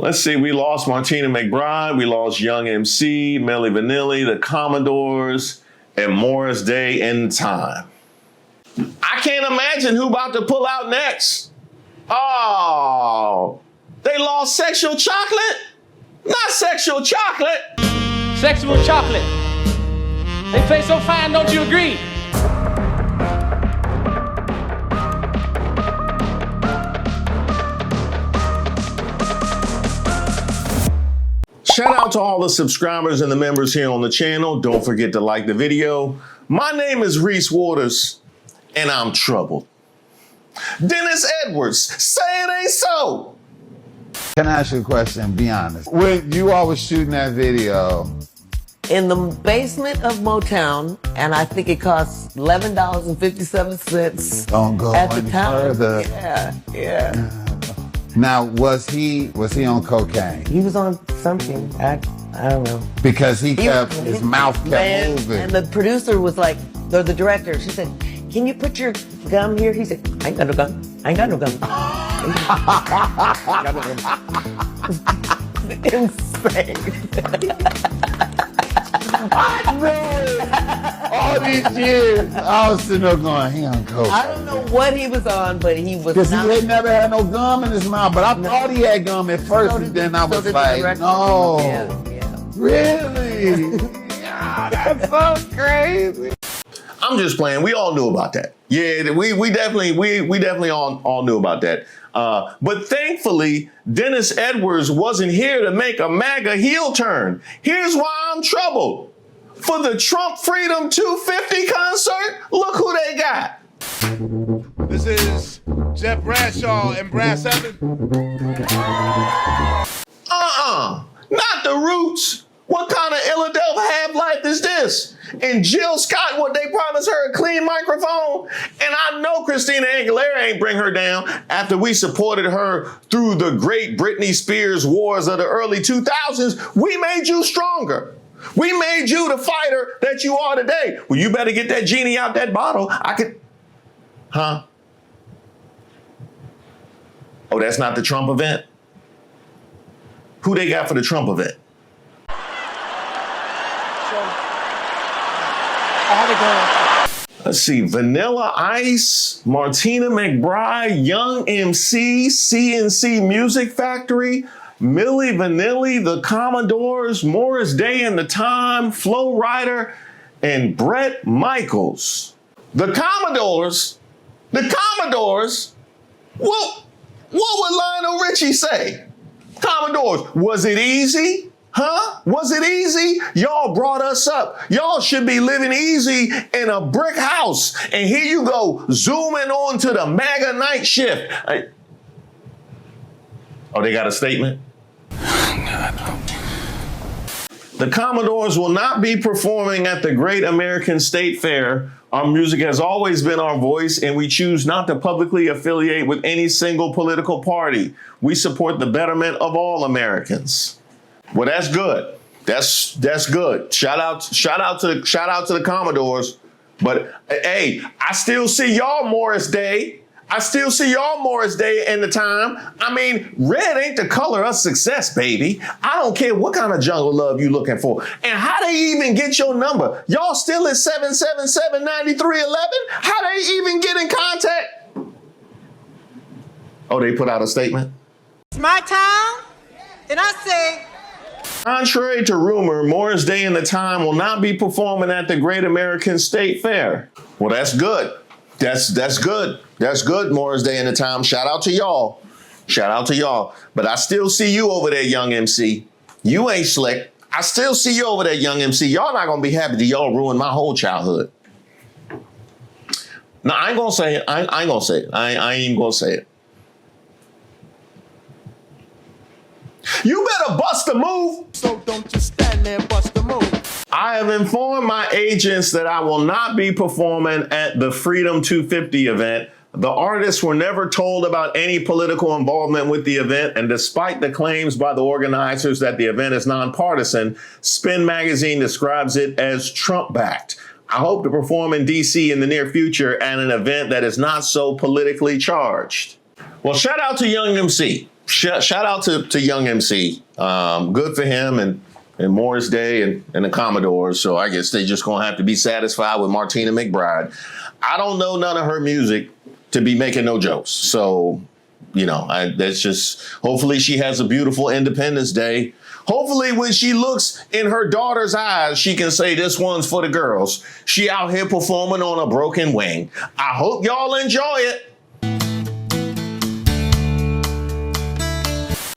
Let's see, we lost Martina McBride, we lost Young MC, Milli Vanilli, the Commodores, and Morris Day in Time. I can't imagine who about to pull out next. Oh, they lost Sexual Chocolate? Not Sexual Chocolate. Sexual Chocolate. They play so fine, don't you agree? Shout out to all the subscribers and the members here on the channel. Don't forget to like the video. My name is Reese Waters, and I'm troubled. Dennis Edwards, say it ain't so. Can I ask you a question? Be honest. When you all was shooting that video, in the basement of Motown, and I think it cost $11.57. don't go at the any time. further. Yeah. Now, was he on cocaine? He was on something. I don't know. Because his mouth kept moving. And the producer was like, or the director, she said, "Can you put your gum here?" He said, "I ain't got no gum. I ain't got no gum." Insane. All these years, I was sitting there going, he on coke. I don't know what he was on, but he was Because he not. had never had no gum in his mouth, but I thought he had gum at first, and then I was like, no. Yeah. Really? Yeah, that's so crazy. I'm just playing. We all knew about that. Yeah, we definitely all knew about that. But thankfully, Dennis Edwards wasn't here to make a MAGA heel turn. Here's why I'm troubled. For the Trump Freedom 250 concert, look who they got. This is Jeff Bradshaw and Brass 7. Not the Roots. What kind of Philadelphia half-life is this? And Jill Scott, what they promised her, a clean microphone? And I know Christina Aguilera ain't bring her down after we supported her through the great Britney Spears wars of the early 2000s. We made you stronger. We made you the fighter that you are today. Well, you better get that genie out that bottle. Huh? Oh, that's not the Trump event? Who they got for the Trump event? Let's see, Vanilla Ice, Martina McBride, Young MC, CNC Music Factory, Milli Vanilli, the Commodores, Morris Day and the Time, Flo Rida, and Bret Michaels. The Commodores, what would Lionel Richie say? Commodores, was it easy? Huh? Was it easy? Y'all brought us up. Y'all should be living easy in a brick house. And here you go, zooming on to the MAGA night shift. Oh, they got a statement? The Commodores will not be performing at the Great American State Fair. Our music has always been our voice, and we choose not to publicly affiliate with any single political party. We support the betterment of all Americans. Well, that's good. That's good. Shout out to the Commodores. But hey, I still see y'all Morris Day. I still see y'all Morris Day in the Time. I mean, red ain't the color of success, baby. I don't care what kind of jungle love you looking for. And how they even get your number? Y'all still at 777-9311? How they even get in contact? Oh, they put out a statement? It's my town, and I say, contrary to rumor, Morris Day and the Time will not be performing at the Great American State Fair. Well, that's good. That's good. That's good, Morris Day and the Time. Shout out to y'all. Shout out to y'all. But I still see you over there, Young MC. You ain't slick. I still see you over there, Young MC. Y'all not gonna be happy that y'all ruined my whole childhood. No, I ain't gonna say it. I ain't gonna say it. I ain't even gonna say it. You better bust a move. So don't just stand there and bust a move. I have informed my agents that I will not be performing at the Freedom 250 event. The artists were never told about any political involvement with the event, and despite the claims by the organizers that the event is nonpartisan, Spin Magazine describes it as Trump-backed. I hope to perform in D.C. in the near future at an event that is not so politically charged. Well, shout out to Young MC. shout out to Young MC. Good for him and Morris Day and the Commodores. So I guess they just gonna have to be satisfied with Martina McBride. I don't know none of her music to be making no jokes. So, that's just, hopefully she has a beautiful Independence Day. Hopefully when she looks in her daughter's eyes, she can say this one's for the girls. She out here performing on a broken wing. I hope y'all enjoy it.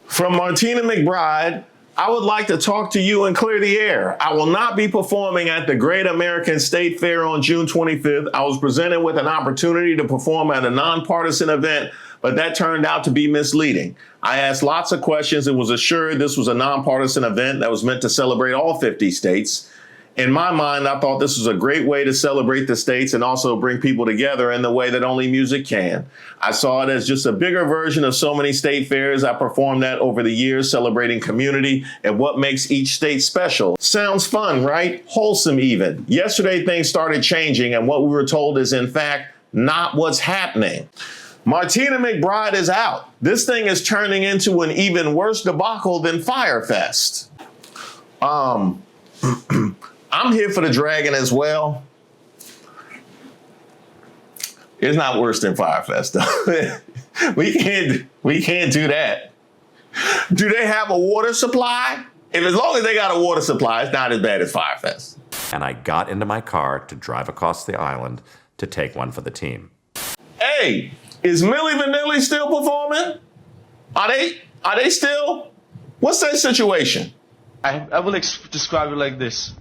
From Martina McBride, I would like to talk to you and clear the air. I will not be performing at the Great American State Fair on June 25th. I was presented with an opportunity to perform at a nonpartisan event, but that turned out to be misleading. I asked lots of questions and was assured this was a nonpartisan event that was meant to celebrate all 50 states. In my mind, I thought this was a great way to celebrate the states and also bring people together in the way that only music can. I saw it as just a bigger version of so many state fairs I performed at over the years, celebrating community and what makes each state special. Sounds fun, right? Wholesome even. Yesterday, things started changing, and what we were told is, in fact, not what's happening. Martina McBride is out. This thing is turning into an even worse debacle than Firefest. I'm here for the dragon as well. It's not worse than Firefest, though. we can't do that. Do they have a water supply? As long as they got a water supply, it's not as bad as Firefest. And I got into my car to drive across the island to take one for the team. Hey, is Milli Vanilli still performing? Are they still? What's that situation? I will describe it like this.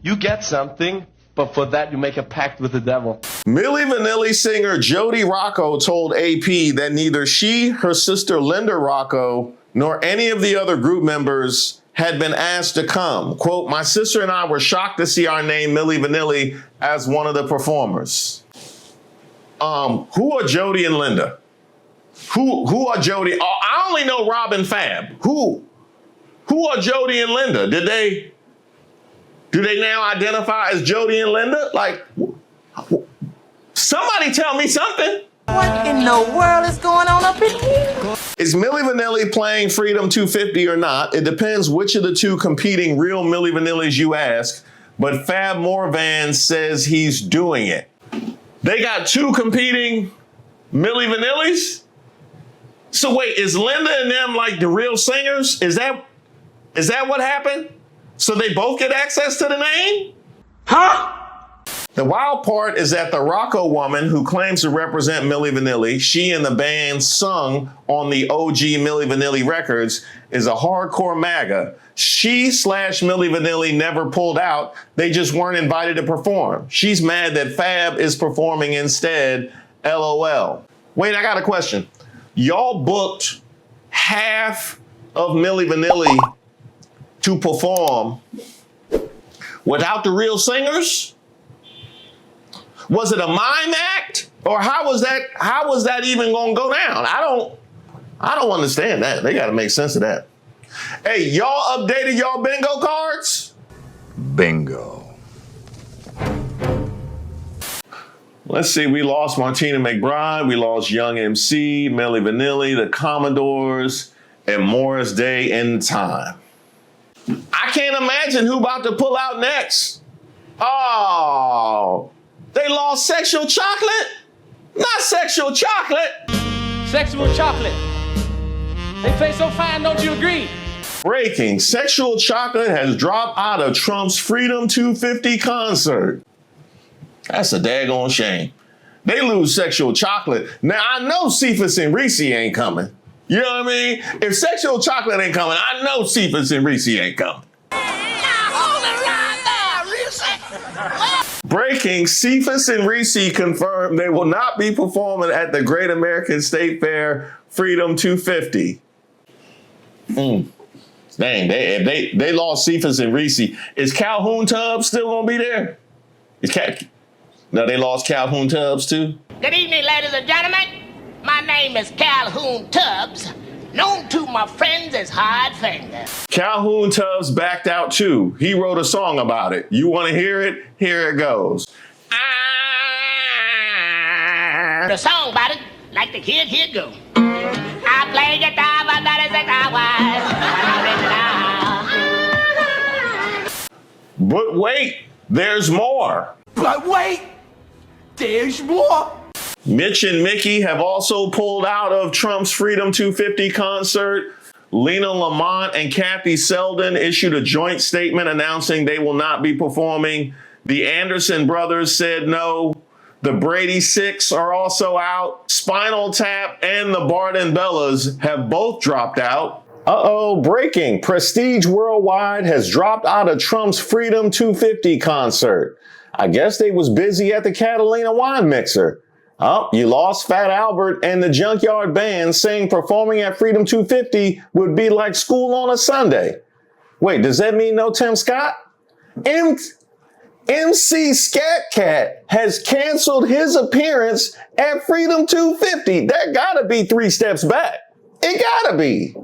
You get something, but for that you make a pact with the devil. Milli Vanilli singer Jody Rocco told AP that neither she, her sister Linda Rocco, nor any of the other group members had been asked to come. Quote, my sister and I were shocked to see our name Milli Vanilli as one of the performers. Who are Jody and Linda? Who are Jody? Oh, I only know Rob and Fab. Who are Jody and Linda? Do they now identify as Jody and Linda? Like, somebody tell me something. What in the world is going on up in here? Is Milli Vanilli playing Freedom 250 or not? It depends which of the two competing real Milli Vanillis you ask, but Fab Morvan says he's doing it. They got two competing Milli Vanillis? So wait, is Linda and them like the real singers? Is that what happened? So they both get access to the name? Huh? The wild part is that the Rocco woman who claims to represent Milli Vanilli, she and the band sung on the OG Milli Vanilli records, is a hardcore MAGA. She/Milli Vanilli never pulled out. They just weren't invited to perform. She's mad that Fab is performing instead. LOL. Wait, I got a question. Y'all booked half of Milli Vanilli to perform without the real singers? Was it a mime act? Or how was that even gonna go down? I don't understand that. They gotta make sense of that. Hey, y'all updated y'all bingo cards? Bingo. Let's see, we lost Martina McBride, we lost Young MC, Milli Vanilli, the Commodores, and Morris Day in time. I can't imagine who about to pull out next. Oh, they lost Sexual Chocolate? Not Sexual Chocolate. Sexual chocolate. They play so fine, don't you agree? Breaking, Sexual Chocolate has dropped out of Trump's Freedom 250 concert. That's a daggone shame. They lose Sexual Chocolate. Now, I know Cephas and Reese ain't coming. You know what I mean? If Sexual Chocolate ain't coming, I know Cephas and Reese ain't coming. Breaking, Cephas and Reese confirmed they will not be performing at the Great American State Fair Freedom 250. Dang, they lost Cephas and Reese. Is Calhoun Tubbs still gonna be there? No, they lost Calhoun Tubbs too? Good evening, ladies and gentlemen. My name is Calhoun Tubbs, known to my friends as Hard Finger. Calhoun Tubbs backed out too. He wrote a song about it. You want to hear it? Here it goes. The song about it, like the kid, here go. I play guitar I got is a cowboy. But wait, there's more. But wait, there's more. Mitch and Mickey have also pulled out of Trump's Freedom 250 concert. Lena Lamont and Kathy Selden issued a joint statement announcing they will not be performing. The Anderson brothers said no. The Brady Six are also out. Spinal Tap and the Barden Bellas have both dropped out. Breaking. Prestige Worldwide has dropped out of Trump's Freedom 250 concert. I guess they was busy at the Catalina wine mixer. You lost Fat Albert and the Junkyard Band, saying performing at Freedom 250 would be like school on a Sunday. Wait, does that mean no Tim Scott? MC Scat Cat has canceled his appearance at Freedom 250. That gotta be 3 steps back. It gotta be.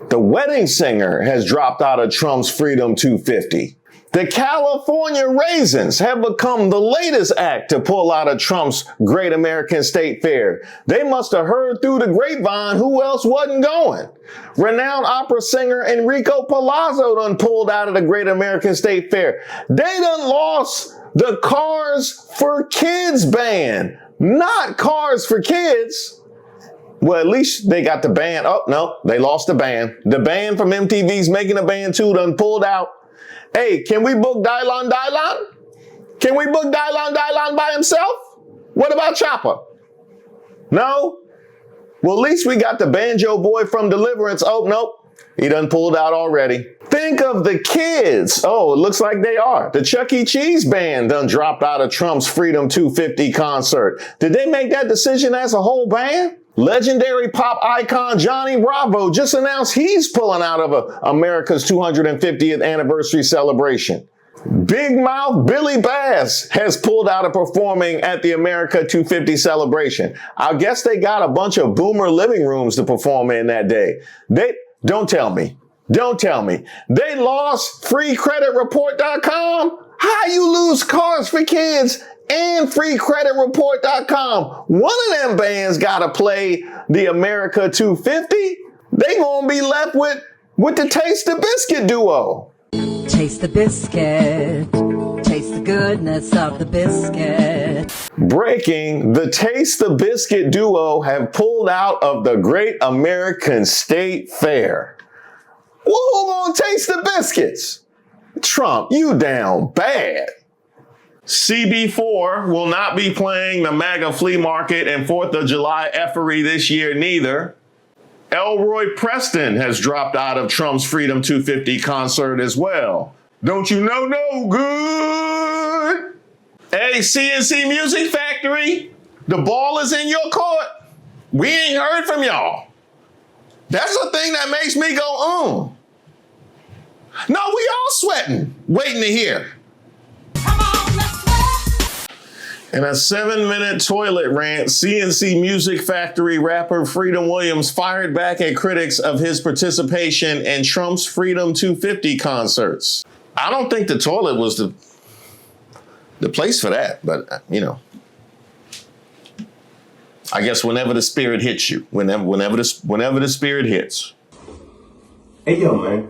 The Wedding Singer has dropped out of Trump's Freedom 250. The California Raisins have become the latest act to pull out of Trump's Great American State Fair. They must have heard through the grapevine who else wasn't going. Renowned opera singer Enrico Palazzo done pulled out of the Great American State Fair. They done lost the Cars for Kids band, not Cars for Kids. Well, at least they got the band. Oh, no, they lost the band. The band from MTV's Making a Band 2 done pulled out. Hey, can we book Dylon Dylon? Can we book Dylon Dylon by himself? What about Chopper? No? Well, at least we got the banjo boy from Deliverance. Oh, nope. He done pulled out already. Think of the kids. Oh, it looks like they are. The Chuck E. Cheese band done dropped out of Trump's Freedom 250 concert. Did they make that decision as a whole band? Legendary pop icon Johnny Bravo just announced he's pulling out of America's 250th anniversary celebration. Big Mouth Billy Bass has pulled out of performing at the America 250 celebration. I guess they got a bunch of boomer living rooms to perform in that day. Don't tell me. They lost freecreditreport.com. How you lose Cars for Kids and freecreditreport.com? One of them bands gotta play the America 250. They gonna be left with the Taste the Biscuit duo. Taste the biscuit. Taste the goodness of the biscuit. Breaking, the Taste the Biscuit duo have pulled out of the Great American State Fair. Who gonna taste the biscuits? Trump, you down bad. CB4 will not be playing the MAGA flea market and 4th of July effery this year neither. Elroy Preston has dropped out of Trump's Freedom 250 concert as well. Don't you know no good? Hey, CNC Music Factory, the ball is in your court. We ain't heard from y'all. That's the thing that makes me go, No, we all sweating, waiting to hear. In a 7-minute toilet rant, CNC Music Factory rapper Freedom Williams fired back at critics of his participation in Trump's Freedom 250 concerts. I don't think the toilet was the place for that, but I guess whenever the spirit hits you, whenever the spirit hits. Hey, yo, man.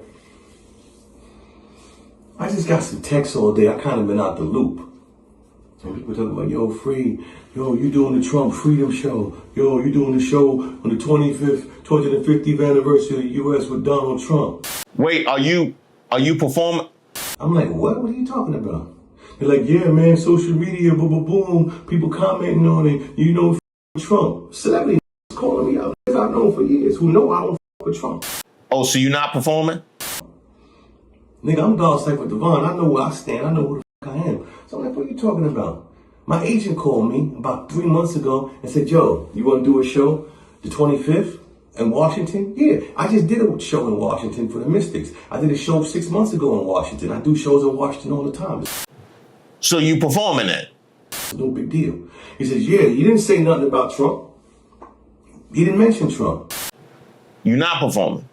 I just got some texts all day. I kind of been out the loop. And people talking about, yo, Free, yo, you doing the Trump Freedom Show. Yo, you doing the show on the 250th anniversary of the U.S. with Donald Trump. Wait, are you performing? I'm like, what? What are you talking about? They're like, yeah, man, social media, boom, boom, boom. People commenting on it. You know, Trump. Celebrity calling me out. I've known for years who know I don't with Trump. Oh, so you're not performing? Nigga, I'm dog cypher Devon. I know where I stand. I know who the I am. So I'm like, what are you talking about? My agent called me about 3 months ago and said, yo, you want to do a show the 25th in Washington? Yeah, I just did a show in Washington for the Mystics. I did a show 6 months ago in Washington. I do shows in Washington all the time. So you performing it? No big deal. He says, yeah, you didn't say nothing about Trump. You didn't mention Trump. You're not performing.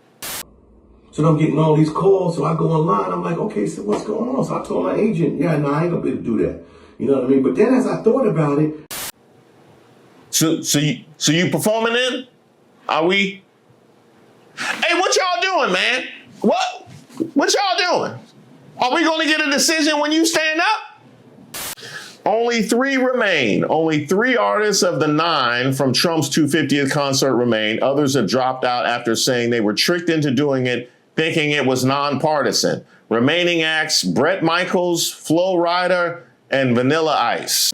So I'm getting all these calls, so I go online, I'm like, okay, so what's going on? So I told my agent, yeah, no, I ain't gonna be able to do that. You know what I mean? But then as I thought about it. So you performing then? Are we? Hey, what y'all doing, man? What y'all doing? Are we going to get a decision when you stand up? Only 3 remain. Only 3 artists of the 9 from Trump's 250th concert remain. Others have dropped out after saying they were tricked into doing it, thinking it was nonpartisan. Remaining acts, Bret Michaels, Flo Rida, and Vanilla Ice.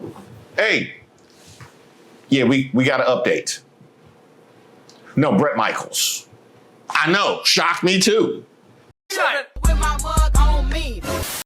Hey, yeah, we got an update. No, Bret Michaels. I know, shocked me too.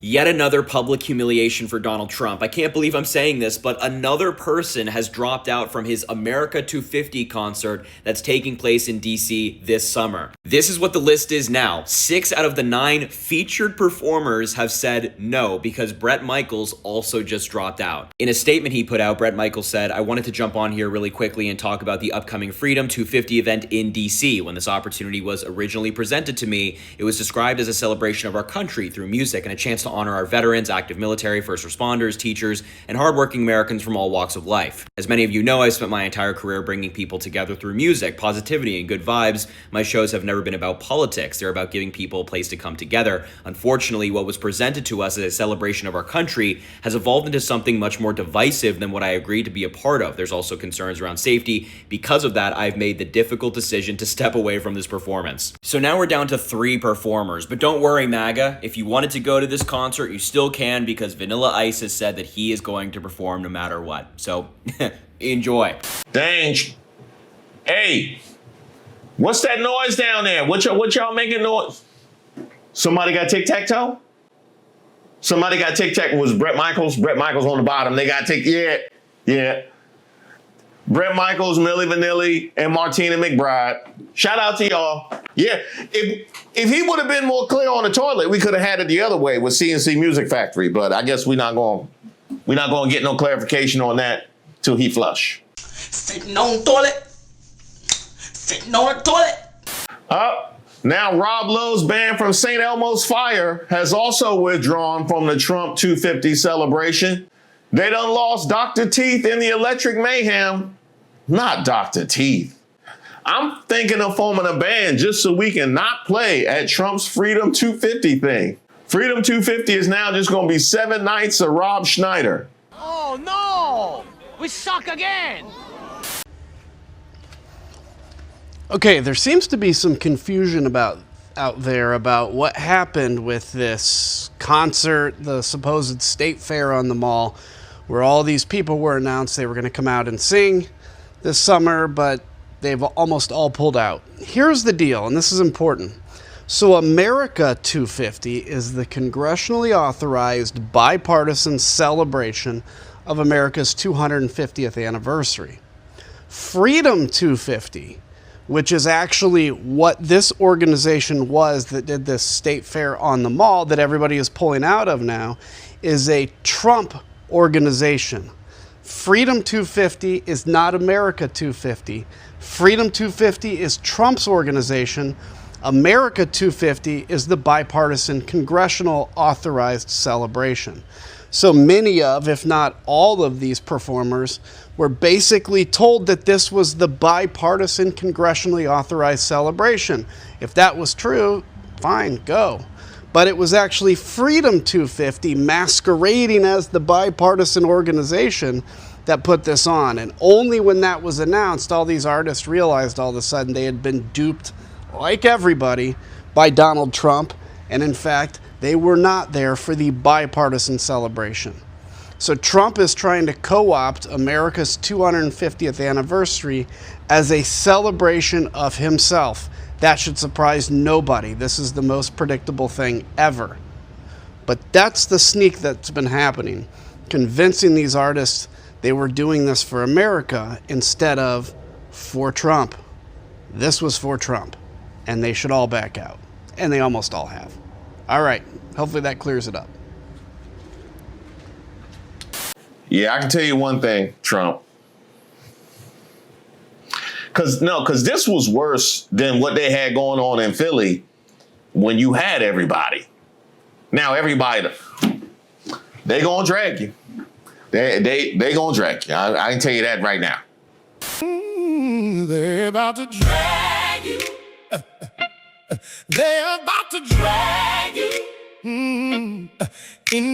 Yet another public humiliation for Donald Trump. I can't believe I'm saying this, but another person has dropped out from his America 250 concert that's taking place in DC this summer. This is what the list is now. 6 out of the 9 featured performers have said no because Bret Michaels also just dropped out. In a statement he put out, Bret Michaels said, "I wanted to jump on here really quickly and talk about the upcoming Freedom 250 event in DC. When this opportunity was originally presented to me, it was described as a celebration of our country through music and a chance to honor our veterans, active military, first responders, teachers, and hardworking Americans from all walks of life. As many of you know, I've spent my entire career bringing people together through music, positivity, and good vibes. My shows have never been about politics. They're about giving people a place to come together. Unfortunately, what was presented to us as a celebration of our country has evolved into something much more divisive than what I agreed to be a part of. There's also concerns around safety. Because of that, I've made the difficult decision to step away from this performance." So now we're down to 3 performers, but don't worry, MAGA. If you wanted to go to this concert, you still can because Vanilla Ice has said that he is going to perform no matter what. So, enjoy. Dang. Hey, what's that noise down there? What y'all making noise? Somebody got tic-tac-toe? Somebody got tic-tac. Was Bret Michaels? Bret Michaels on the bottom. They got yeah. Bret Michaels, Milli Vanilli, and Martina McBride. Shout out to y'all. Yeah, if he would have been more clear on the toilet, we could have had it the other way with CNC Music Factory. But I guess we're not going to get no clarification on that till he flush. Sitting on toilet. Sitting on a toilet. Now Rob Lowe's band from St. Elmo's Fire has also withdrawn from the Trump 250 celebration. They done lost Dr. Teeth in the Electric Mayhem. Not Dr. Teeth. I'm thinking of forming a band just so we can not play at Trump's Freedom 250 thing. Freedom 250 is now just going to be 7 nights of Rob Schneider. Oh no! We suck again! Okay, there seems to be some confusion out there about what happened with this concert, the supposed state fair on the mall, where all these people were announced they were going to come out and sing this summer, but they've almost all pulled out. Here's the deal, and this is important. So America 250 is the congressionally authorized bipartisan celebration of America's 250th anniversary. Freedom 250, which is actually what this organization was that did this state fair on the mall that everybody is pulling out of now, is a Trump organization. Freedom 250 is not America 250. Freedom 250 is Trump's organization. America 250 is the bipartisan congressional authorized celebration. So many of, if not all of these performers were basically told that this was the bipartisan congressionally authorized celebration. If that was true, fine, go. But it was actually Freedom 250 masquerading as the bipartisan organization that put this on. And only when that was announced, all these artists realized all of a sudden they had been duped, like everybody, by Donald Trump. And in fact, they were not there for the bipartisan celebration. So Trump is trying to co-opt America's 250th anniversary as a celebration of himself. That should surprise nobody. This is the most predictable thing ever. But that's the sneak that's been happening, convincing these artists they were doing this for America instead of for Trump. This was for Trump, and they should all back out. And they almost all have. All right, hopefully that clears it up. Yeah, I can tell you one thing, Trump. Because this was worse than what they had going on in Philly when you had everybody. Now everybody, they gonna drag you. They gonna drag you. I can tell you that right now. They're about to drag you. They're about to drag you in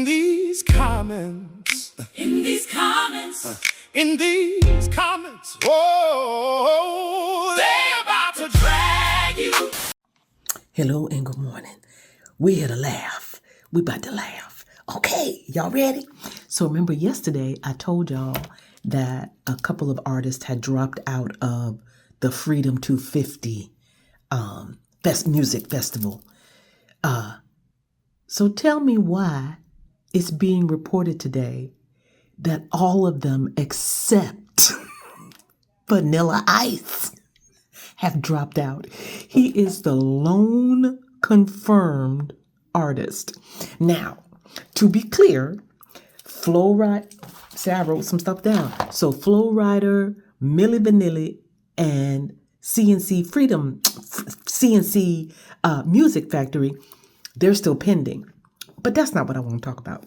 these comments. In these comments. In these comments. Oh, they're about to drag you. Hello and good morning. We're here to laugh. We about to laugh. Okay, y'all ready? So remember yesterday I told y'all that a couple of artists had dropped out of the Freedom 250 music festival. So tell me why it's being reported today that all of them except Vanilla Ice have dropped out. He is the lone confirmed artist. Now, to be clear, I wrote some stuff down. So Flow Rider, Milli Vanilli, and CNC Music Factory, they're still pending. But that's not what I want to talk about.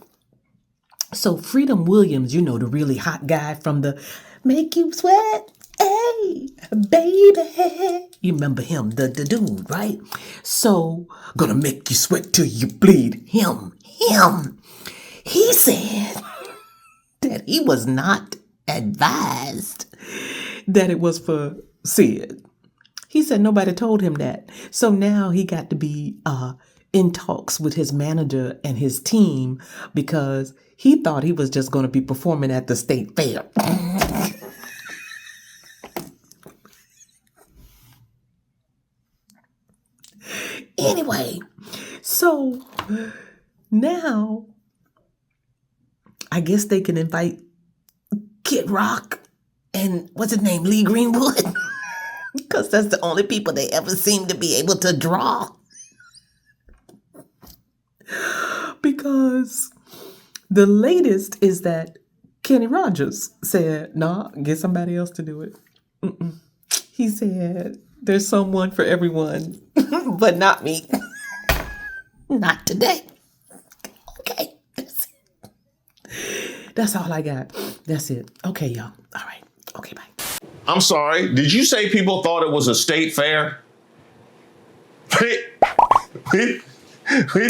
So Freedom Williams, you know, the really hot guy from the Make You Sweat, hey, baby. You remember him, the dude, right? So, gonna make you sweat till you bleed. Him. He said that he was not advised that it was for Sid. He said nobody told him that. So now he got to be in talks with his manager and his team because he thought he was just going to be performing at the state fair. Anyway, so now I guess they can invite Kid Rock and what's his name, Lee Greenwood, because that's the only people they ever seem to be able to draw. Because the latest is that Kenny Rogers said, nah, get somebody else to do it. He said, there's someone for everyone, but not me. Not today. Okay, that's it. That's all I got. That's it. Okay, y'all. All right. Okay, bye. I'm sorry. Did you say people thought it was a state fair? We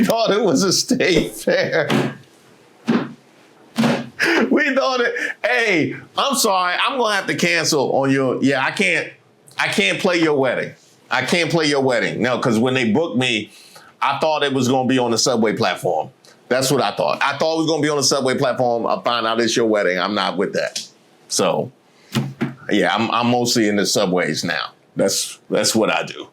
thought it was a state fair. We thought it. Hey, I'm sorry. I'm gonna have to cancel on your. Yeah, I can't play your wedding. I can't play your wedding. No, because when they booked me, I thought it was gonna be on the subway platform. That's what I thought. I thought it was gonna be on the subway platform. I find out it's your wedding. I'm not with that. So, yeah, I'm mostly in the subways now. That's what I do.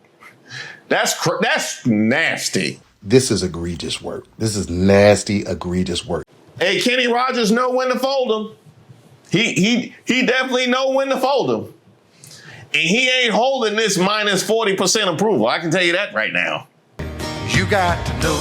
That's nasty. This is egregious work. This is nasty, egregious work. Hey, Kenny Rogers know when to fold them. He definitely know when to fold them. And he ain't holding this minus 40% approval. I can tell you that right now. You got to know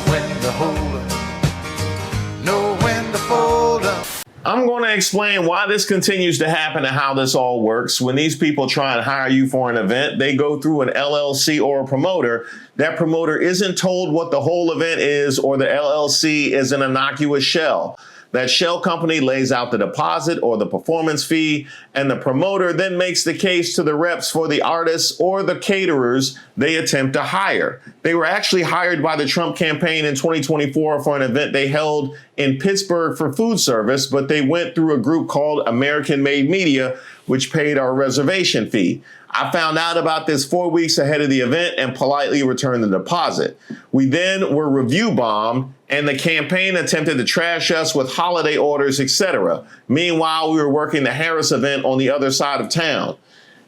when to hold up, know when to fold up. I'm going to explain why this continues to happen and how this all works. When these people try and hire you for an event, they go through an LLC or a promoter. That promoter isn't told what the whole event is, or the LLC is an innocuous shell. That shell company lays out the deposit or the performance fee, and the promoter then makes the case to the reps for the artists or the caterers they attempt to hire. They were actually hired by the Trump campaign in 2024 for an event they held in Pittsburgh for food service, but they went through a group called American Made Media, which paid our reservation fee. I found out about this 4 weeks ahead of the event and politely returned the deposit. We then were review bombed, and the campaign attempted to trash us with holiday orders, etc. Meanwhile, we were working the Harris event on the other side of town.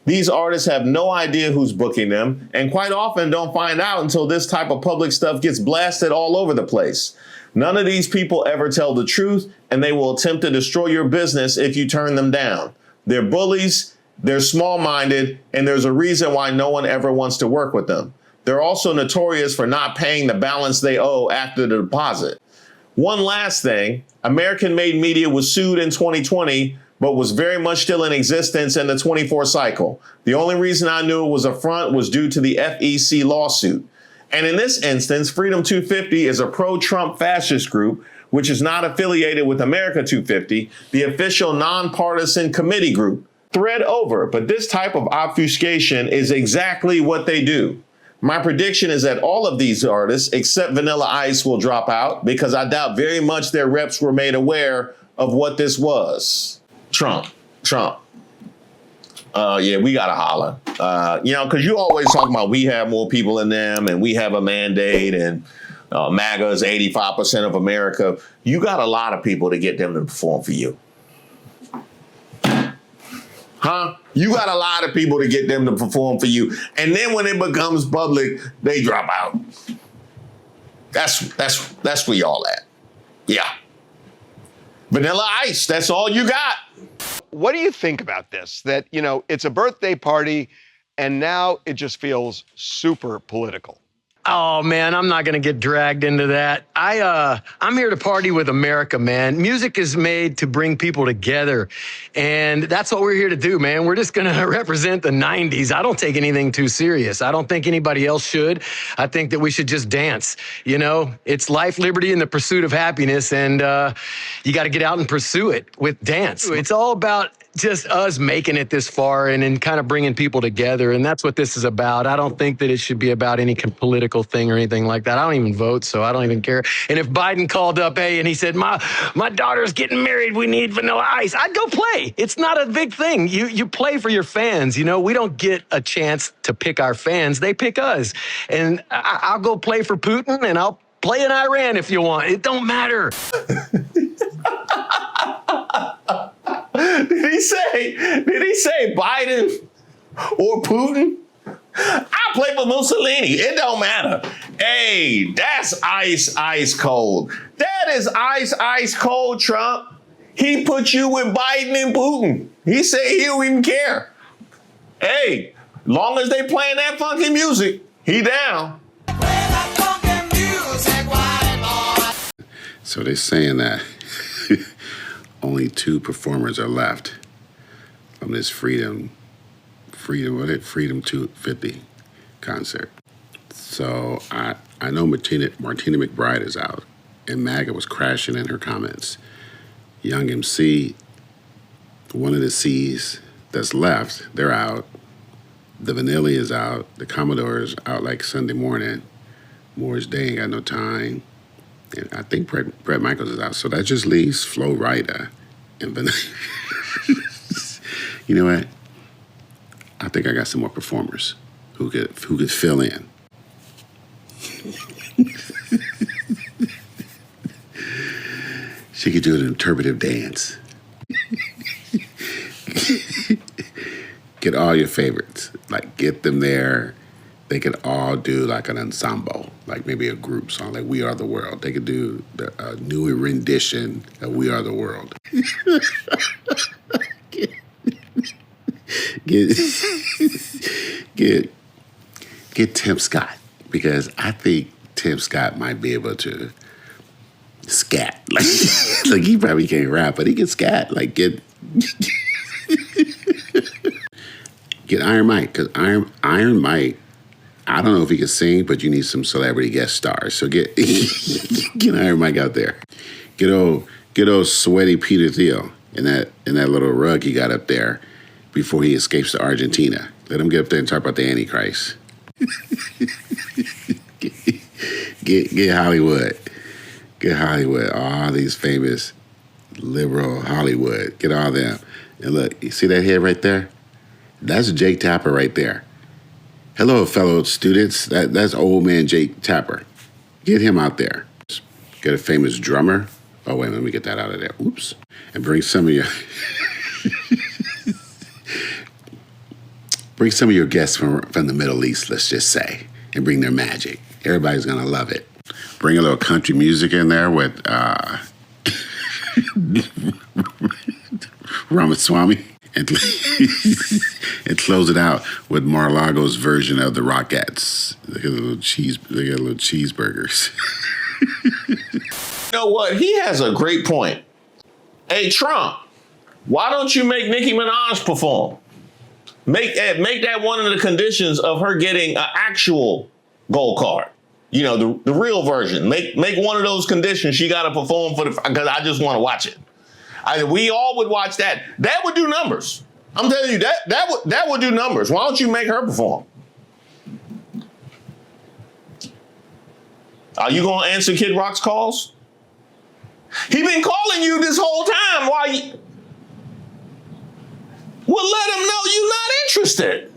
These artists have no idea who's booking them, and quite often don't find out until this type of public stuff gets blasted all over the place. None of these people ever tell the truth, and they will attempt to destroy your business if you turn them down. They're bullies. They're small-minded, and there's a reason why no one ever wants to work with them. They're also notorious for not paying the balance they owe after the deposit. One last thing, American Made Media was sued in 2020, but was very much still in existence in the 24 cycle. The only reason I knew it was a front was due to the FEC lawsuit. And in this instance, Freedom 250 is a pro-Trump fascist group, which is not affiliated with America 250, the official nonpartisan committee group. Thread over, but this type of obfuscation is exactly what they do. My prediction is that all of these artists, except Vanilla Ice, will drop out because I doubt very much their reps were made aware of what this was. Trump. Yeah, we gotta holler. Because you always talk about we have more people in them and we have a mandate and MAGA is 85% of America. You got a lot of people to get them to perform for you. Huh? You got a lot of people to get them to perform for you. And then when it becomes public, they drop out. That's where y'all at. Yeah. Vanilla Ice, that's all you got. What do you think about this? That, it's a birthday party and now it just feels super political. Oh, man, I'm not going to get dragged into that. I'm here to party with America, man. Music is made to bring people together, and that's what we're here to do, man. We're just going to represent the 90s. I don't take anything too serious. I don't think anybody else should. I think that we should just dance. It's life, liberty, and the pursuit of happiness, and you got to get out and pursue it with dance. It's all about just us making it this far and kind of bringing people together. And that's what this is about. I don't think that it should be about any political thing or anything like that. I don't even vote, so I don't even care. And if Biden called up, and he said, my daughter's getting married, we need Vanilla Ice, I'd go play. It's not a big thing. You play for your fans. We don't get a chance to pick our fans. They pick us. And I'll go play for Putin and I'll play in Iran if you want. It don't matter. Did he say Biden or Putin? I play for Mussolini. It don't matter. Hey, that's ice cold. That is ice cold, Trump. He put you with Biden and Putin. He said he don't even care. Hey, long as they playing that funky music, he down. So they're saying that only 2 performers are left from this Freedom 250 concert. So I know Martina McBride is out, and MAGA was crashing in her comments. Young MC, one of the C's that's left, they're out. The Vanilli is out. The Commodores out like Sunday morning. Morris Day ain't got no time. And I think Brett Michaels is out. So that just leaves Flo Rida and Vanilla. You know what? I think I got some more performers who could fill in. She could do an interpretive dance. Get all your favorites. Like, get them there. They could all do like an ensemble, like maybe a group song, like We Are the World. They could do a new rendition of We Are the World. Get Tim Scott, because I think Tim Scott might be able to scat. Like he probably can't rap, but he can scat. Like get Iron Mike, because Iron Mike, I don't know if he can sing, but you need some celebrity guest stars. So get Iron Mike out there. Get old sweaty Peter Thiel in that little rug he got up there before he escapes to Argentina. Let him get up there and talk about the Antichrist. Get Hollywood. Get Hollywood. All these famous liberal Hollywood. Get all them. And look, you see that head right there? That's Jake Tapper right there. Hello, fellow students. That's old man Jake Tapper. Get him out there. Get a famous drummer. Oh, wait, let me get that out of there. Oops. And bring some of your... bring some of your guests from the Middle East, let's just say, and bring their magic. Everybody's going to love it. Bring a little country music in there with Ramaswamy. And close it out with Mar-a-Lago's version of the Rockettes. They got little cheeseburgers. You know what? He has a great point. Hey, Trump, why don't you make Nicki Minaj perform? Make that one of the conditions of her getting an actual gold card. You know, the real version. Make one of those conditions she got to perform because I just want to watch it. We all would watch that. That would do numbers. I'm telling you, that would do numbers. Why don't you make her perform? Are you going to answer Kid Rock's calls? He been calling you this whole time. Why? Well, let him know you're not interested.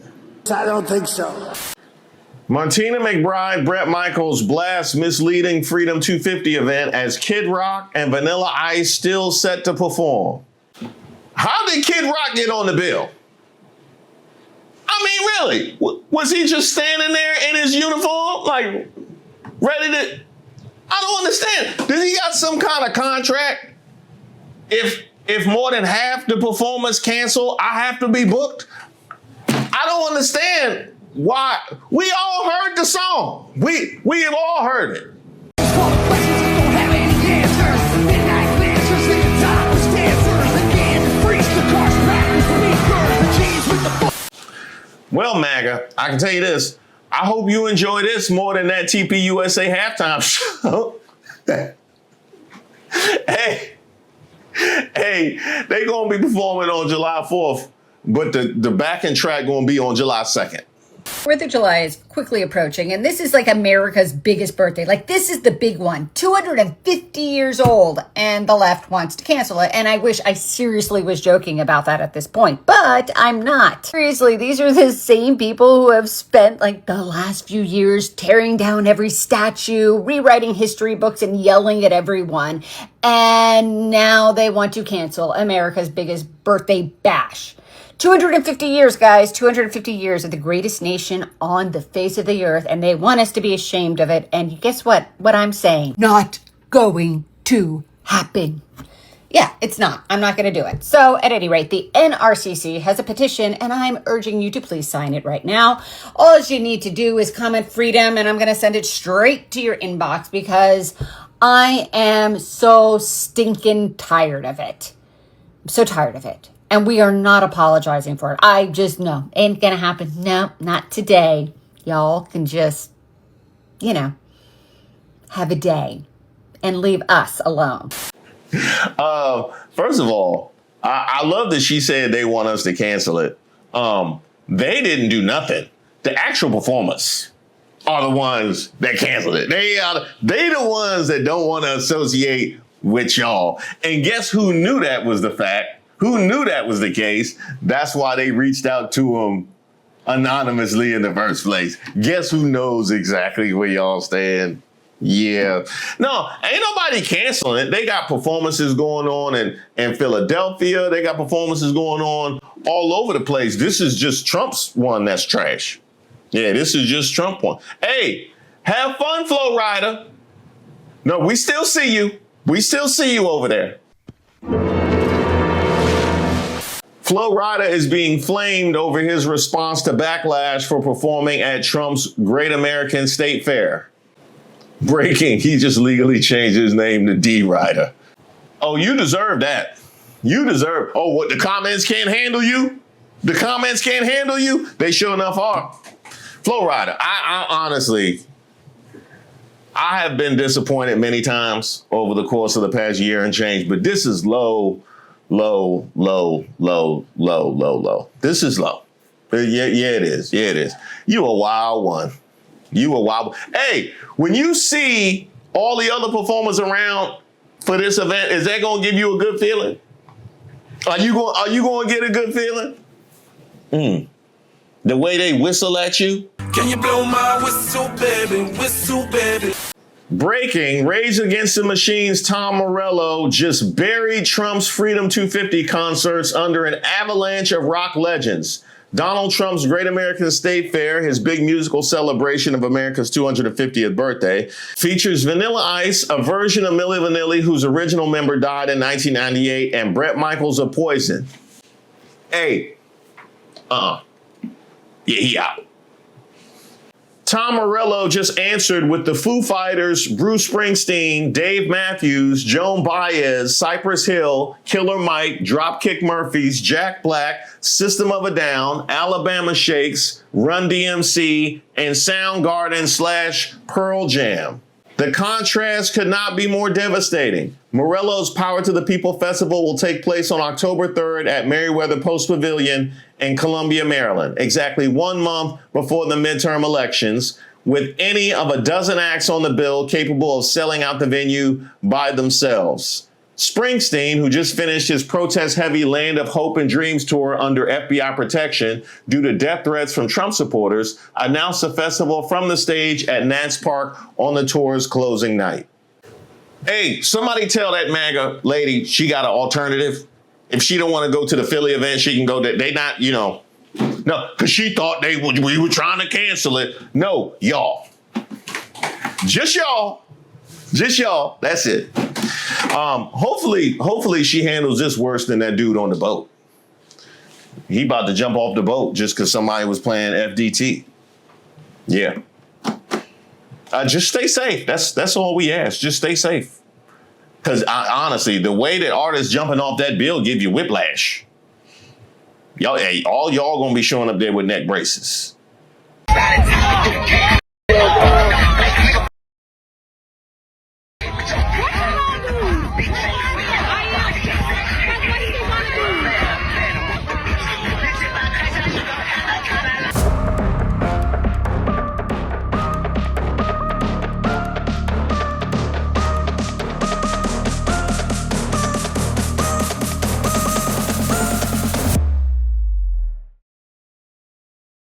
I don't think so. Martina McBride, Bret Michaels blast Misleading Freedom 250 event as Kid Rock and Vanilla Ice still set to perform. How did Kid Rock get on the bill? I mean, really? Was he just standing there in his uniform, like, ready to... I don't understand. Does he got some kind of contract? If more than half the performers cancel, I have to be booked? I don't understand why. We all heard the song. We have all heard it. Well, MAGA, I can tell you this. I hope you enjoy this more than that TPUSA halftime show. Hey, they gonna be performing on July 4th, but the backing track gonna be on July 2nd. 4th of July is quickly approaching, and this is like America's biggest birthday. Like, this is the big one. 250 years old, and the left wants to cancel it. And I wish I seriously was joking about that at this point, but I'm not. Seriously, these are the same people who have spent like the last few years tearing down every statue, rewriting history books, and yelling at everyone. And now they want to cancel America's biggest birthday bash. 250 years, guys, 250 years of the greatest nation on the face of the earth, and they want us to be ashamed of it. And guess what? What I'm saying, not going to happen. Yeah, it's not. I'm not going to do it. So at any rate, the NRCC has a petition, and I'm urging you to please sign it right now. All you need to do is comment freedom, and I'm going to send it straight to your inbox because I am so stinking tired of it. I'm so tired of it. And we are not apologizing for it. I just, no, ain't gonna happen. No, not today. Y'all can just, have a day and leave us alone. First of all, I love that she said they want us to cancel it. They didn't do nothing. The actual performers are the ones that canceled it. They the ones that don't want to associate with y'all. And guess who knew that was the fact? Who knew that was the case? That's why they reached out to him anonymously in the first place. Guess who knows exactly where y'all stand? Yeah. No, ain't nobody canceling it. They got performances going on in Philadelphia. They got performances going on all over the place. This is just Trump's one that's trash. Yeah, this is just Trump one. Hey, have fun, Flo Rida. No, we still see you. We still see you over there. Flo Rida is being flamed over his response to backlash for performing at Trump's Great American State Fair. Breaking, he just legally changed his name to D. Rida. Oh, you deserve that. You deserve, what, the comments can't handle you? The comments can't handle you? They sure enough are. Flo Rida, I honestly, I have been disappointed many times over the course of the past year and change, but this is low. This is low. Yeah, it is. Yeah, it is. You a wild one. You a wild one. Hey, when you see all the other performers around for this event, is that gonna give you a good feeling? Are you gonna get a good feeling? The way they whistle at you. Can you blow my whistle, baby? Whistle, baby. Breaking, Rage Against the Machine's Tom Morello just buried Trump's Freedom 250 concerts under an avalanche of rock legends. Donald Trump's Great American State Fair, his big musical celebration of America's 250th birthday, features Vanilla Ice, a version of Milli Vanilli whose original member died in 1998, and Bret Michaels of Poison. Hey, yeah, he out. Tom Morello just answered with the Foo Fighters, Bruce Springsteen, Dave Matthews, Joan Baez, Cypress Hill, Killer Mike, Dropkick Murphys, Jack Black, System of a Down, Alabama Shakes, Run DMC, and Soundgarden / Pearl Jam. The contrast could not be more devastating. Morello's Power to the People Festival will take place on October 3rd at Merriweather Post Pavilion in Columbia, Maryland, exactly 1 month before the midterm elections, with any of a dozen acts on the bill capable of selling out the venue by themselves. Springsteen, who just finished his protest-heavy Land of Hope and Dreams tour under FBI protection due to death threats from Trump supporters, announced the festival from the stage at Nats Park on the tour's closing night. Hey, somebody tell that MAGA lady she got an alternative. If she don't want to go to the Philly event, she can go to, they not, you know, no, because she thought we were trying to cancel it. No, y'all. Just y'all. Just y'all. That's it. Hopefully she handles this worse than that dude on the boat. He about to jump off the boat just because somebody was playing FDT. Yeah. Just stay safe. That's all we ask. Just stay safe. Because honestly, the way that artists jumping off that bill give you whiplash. Y'all, all y'all gonna be showing up there with neck braces.